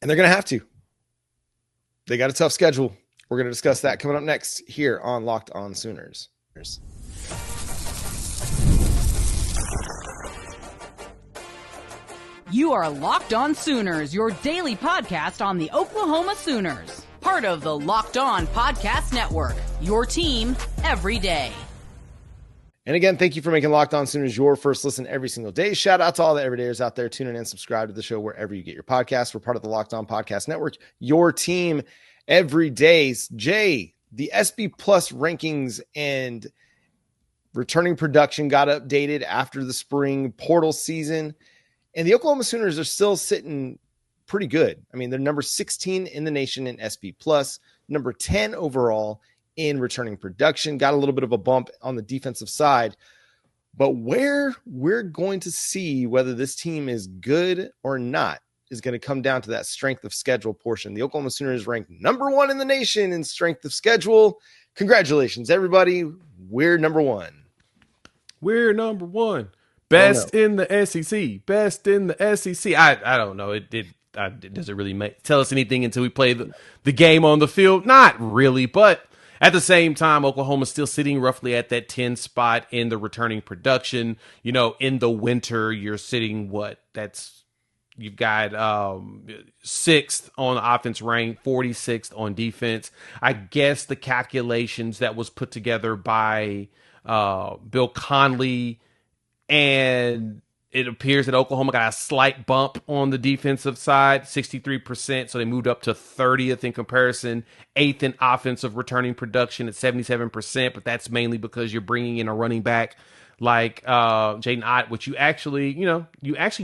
And they're going to have to. They got a tough schedule. We're going to discuss that coming up next here on Locked On Sooners. You are Locked On Sooners, your daily podcast on the Oklahoma Sooners. Part of the Locked On Podcast Network, your team every day. And again, thank you for making Locked On Sooners your first listen every single day. Shout out to all the everydayers out there tuning in, subscribe to the show wherever you get your podcasts. We're part of the Locked On Podcast Network, your team every day. Jay, the SB Plus rankings and returning production got updated after the spring portal season. And the Oklahoma Sooners are still sitting pretty good. I mean, they're number 16 in the nation in SB Plus, number 10 overall in returning production, got a little bit of a bump on the defensive side. But where we're going to see whether this team is good or not is going to come down to that strength of schedule portion. The Oklahoma Sooners ranked number 1 in the nation in strength of schedule. Congratulations, everybody. We're number 1. We're number 1. Best in the SEC. Best in the SEC. I don't know. It doesn't really tell us anything until we play the game on the field. Not really, but at the same time, Oklahoma's still sitting roughly at that 10 spot in the returning production. You know, in the winter, you're sitting you've got 6th on offense rank, 46th on defense. I guess the calculations that was put together by Bill Conley, and it appears that Oklahoma got a slight bump on the defensive side, 63%. So they moved up to 30th in comparison, 8th in offensive returning production at 77%. But that's mainly because you're bringing in a running back like Jaden Ott, which you actually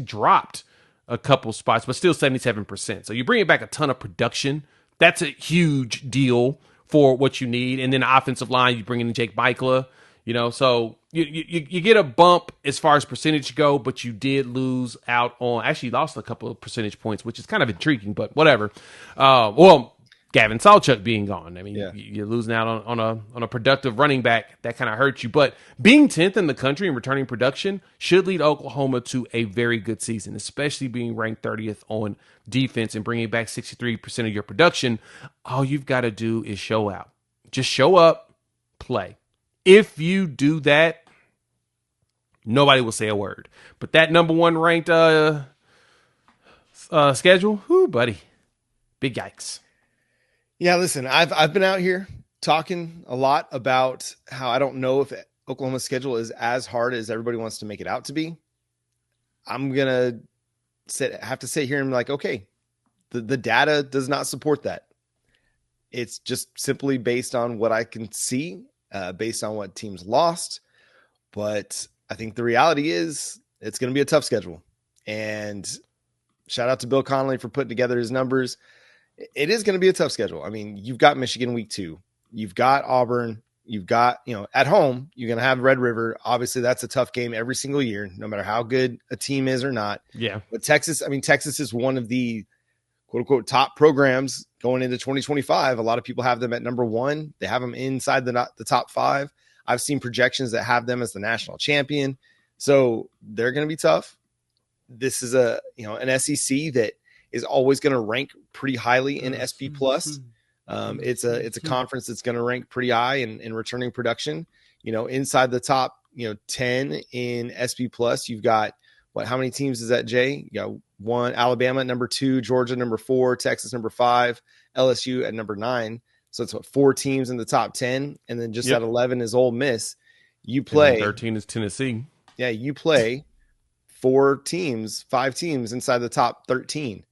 dropped a couple spots, but still 77%. So you bring back a ton of production. That's a huge deal for what you need. And then the offensive line, you bring in Jake Michla. So you get a bump as far as percentage go, but you did lose out on, actually lost a couple of percentage points, which is kind of intriguing, but whatever. Gavin Sawchuk being gone. I mean, you're losing out on a productive running back. That kind of hurts you. But being 10th in the country in returning production should lead Oklahoma to a very good season, especially being ranked 30th on defense and bringing back 63% of your production. All you've got to do is show out. Just show up, play. If you do that, nobody will say a word. But that number 1 ranked schedule, whoo, buddy, big yikes. Yeah, listen, I've been out here talking a lot about how I don't know if Oklahoma's schedule is as hard as everybody wants to make it out to be. I'm gonna have to sit here and be like, okay, the data does not support that. It's just simply based on what I can see. Based on what teams lost. But I think the reality is it's going to be a tough schedule. And shout out to Bill Connolly for putting together his numbers. It is going to be a tough schedule. I mean, you've got Michigan week 2. You've got Auburn. You've got, at home, you're going to have Red River. Obviously, that's a tough game every single year, no matter how good a team is or not. Yeah. But Texas is one of the quote unquote top programs going into 2025. A lot of people have them at number 1. They have them inside the top 5. I've seen projections that have them as the national champion. So they're going to be tough. This is an SEC that is always going to rank pretty highly in SB Plus. It's a conference that's going to rank pretty high in returning production, inside the top, 10 in SB Plus. You've got how many teams is that, Jay? You got 1, Alabama at number 2, Georgia number 4, Texas number 5, LSU at number 9. So it's 4 teams in the top 10, and then just at 11 is Ole Miss. You play 13 is Tennessee. Yeah, you play 5 teams inside the top 13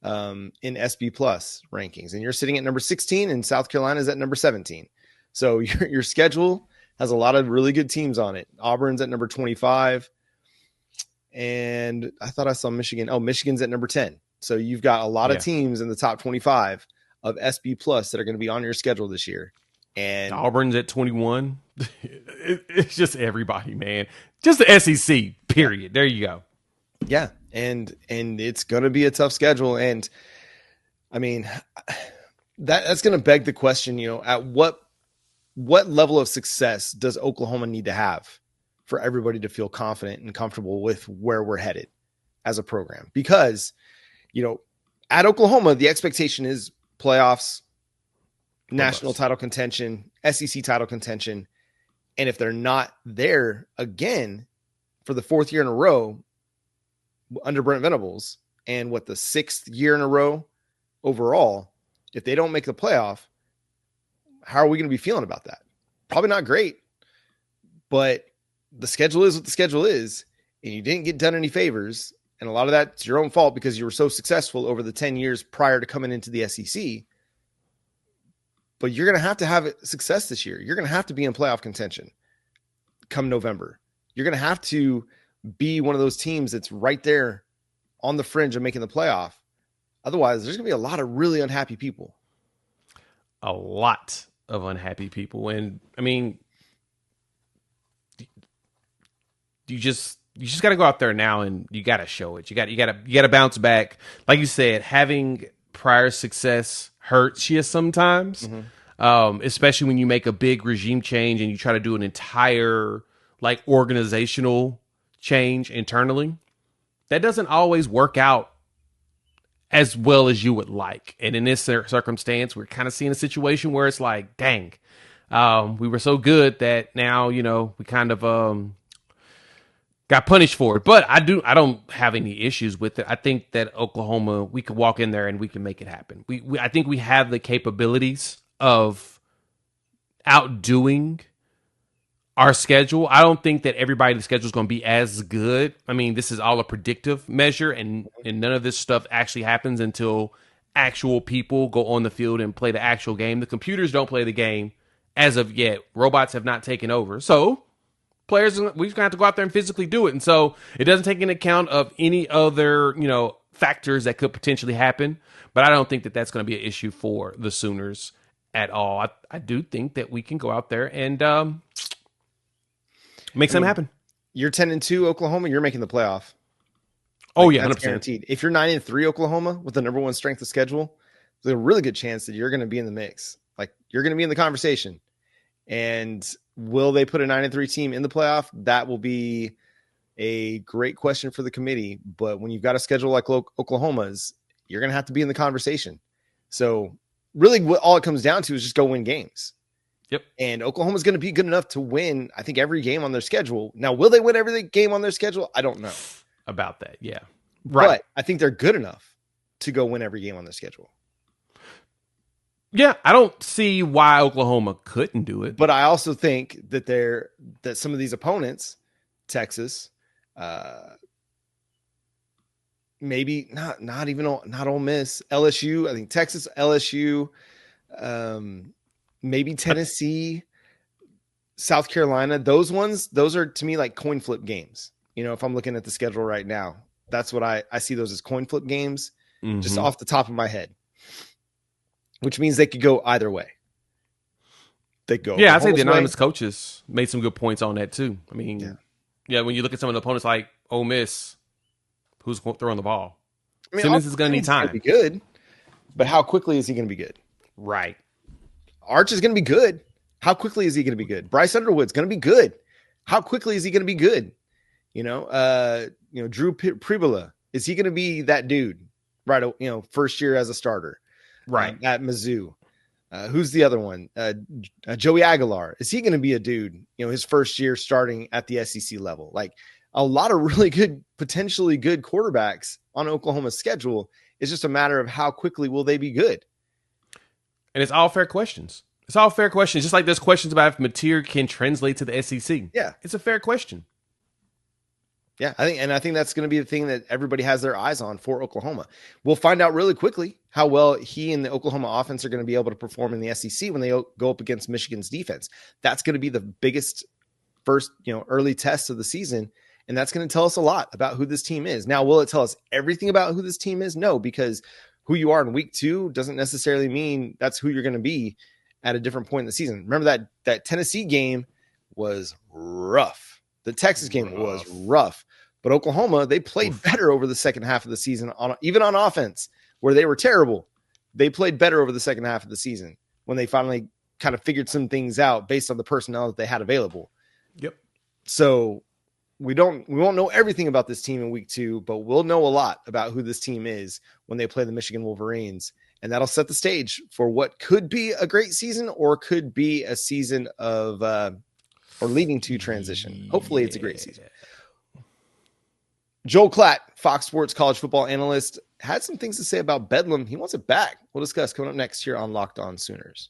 in SB Plus rankings, and you're sitting at number 16, and South Carolina is at number 17. So your schedule has a lot of really good teams on it. Auburn's at number 25. And I thought I saw Michigan. Oh, Michigan's at number 10. So you've got a lot of teams in the top 25 of SB Plus that are going to be on your schedule this year. And Auburn's at 21. It's just everybody, man. Just the SEC, period. There you go. Yeah. And it's going to be a tough schedule. And I mean, that's going to beg the question, at what level of success does Oklahoma need to have for everybody to feel confident and comfortable with where we're headed as a program? Because, at Oklahoma, the expectation is playoffs, national title contention, SEC title contention. And if they're not there again for the fourth year in a row under Brent Venables, and the sixth year in a row overall, if they don't make the playoff, how are we going to be feeling about that? Probably not great, but the schedule is what the schedule is, and you didn't get done any favors. And a lot of that's your own fault because you were so successful over the 10 years prior to coming into the SEC. But you're going to have success this year. You're going to have to be in playoff contention come November. You're going to have to be one of those teams that's right there on the fringe of making the playoff. Otherwise, there's going to be a lot of really unhappy people. A lot of unhappy people. And I mean, you just got to go out there now and you got to show it. You got to bounce back. Like you said, having prior success hurts you sometimes, especially when you make a big regime change and you try to do an entire like organizational change internally. That doesn't always work out as well as you would like. And in this circumstance, we're kind of seeing a situation where it's like, dang, we were so good that now, we kind of got punished for it. But I don't have any issues with it. I think that Oklahoma, we could walk in there and we can make it happen. I think we have the capabilities of outdoing our schedule. I don't think that everybody's schedule is going to be as good. I mean, this is all a predictive measure, and none of this stuff actually happens until actual people go on the field and play the actual game. The computers don't play the game as of yet. Robots have not taken over. So players, we've got to have to go out there and physically do it. And so it doesn't take into account of any other, factors that could potentially happen. But I don't think that that's going to be an issue for the Sooners at all. I do think that we can go out there and make something happen. You're 10-2 Oklahoma, you're making the playoff. Oh, yeah, 100%. Guaranteed. If you're 9-3 Oklahoma with the number one strength of schedule, there's a really good chance that you're going to be in the mix. Like, you're going to be in the conversation. And will they put a 9-3 team in the playoff? That will be a great question for the committee. But when you've got a schedule like Oklahoma's, you're going to have to be in the conversation. So really what all it comes down to is just go win games. Yep. And Oklahoma's going to be good enough to win, I think, every game on their schedule. Now, will they win every game on their schedule? I don't know. About that, yeah. Right. But I think they're good enough to go win every game on their schedule. Yeah, I don't see why Oklahoma couldn't do it. But I also think that that some of these opponents, Texas, maybe not Ole Miss, LSU. I think Texas, LSU, maybe Tennessee, South Carolina. Those are to me like coin flip games. If I'm looking at the schedule right now, that's what I see those as coin flip games, just off the top of my head. Which means they could go either way. They go. Yeah, I'd say the anonymous coaches made some good points on that too. I mean, yeah, when you look at some of the opponents like Ole Miss, who's throwing the ball? I mean, Simmons is going to need time. Be good, but how quickly is he going to be good? Right. Arch is going to be good. How quickly is he going to be good? Bryce Underwood's going to be good. How quickly is he going to be good? Drew Pribula, is he going to be that dude? Right. First year as a starter. Right. At Mizzou. Who's the other one? Joey Aguilar. Is he going to be a dude, his first year starting at the SEC level? Like, a lot of really good, potentially good quarterbacks on Oklahoma's schedule. It's just a matter of how quickly will they be good. And it's all fair questions. It's all fair questions. Just like there's questions about if Mateer can translate to the SEC. Yeah. It's a fair question. Yeah, I think that's going to be the thing that everybody has their eyes on for Oklahoma. We'll find out really quickly how well he and the Oklahoma offense are going to be able to perform in the SEC when they go up against Michigan's defense. That's going to be the biggest first, early test of the season, and that's going to tell us a lot about who this team is. Now, will it tell us everything about who this team is? No, because who you are in week 2 doesn't necessarily mean that's who you're going to be at a different point in the season. Remember that Tennessee game was rough. The Texas game was rough. But Oklahoma, they played better over the second half of the season, even on offense, where they were terrible. They played better over the second half of the season when they finally kind of figured some things out based on the personnel that they had available. Yep. So we won't know everything about this team in week 2, but we'll know a lot about who this team is when they play the Michigan Wolverines. And that'll set the stage for what could be a great season or could be a season of, or leading to transition. Hopefully it's a great season. Joel Klatt, Fox Sports college football analyst, had some things to say about Bedlam. He wants it back. We'll discuss coming up next here on Locked On Sooners.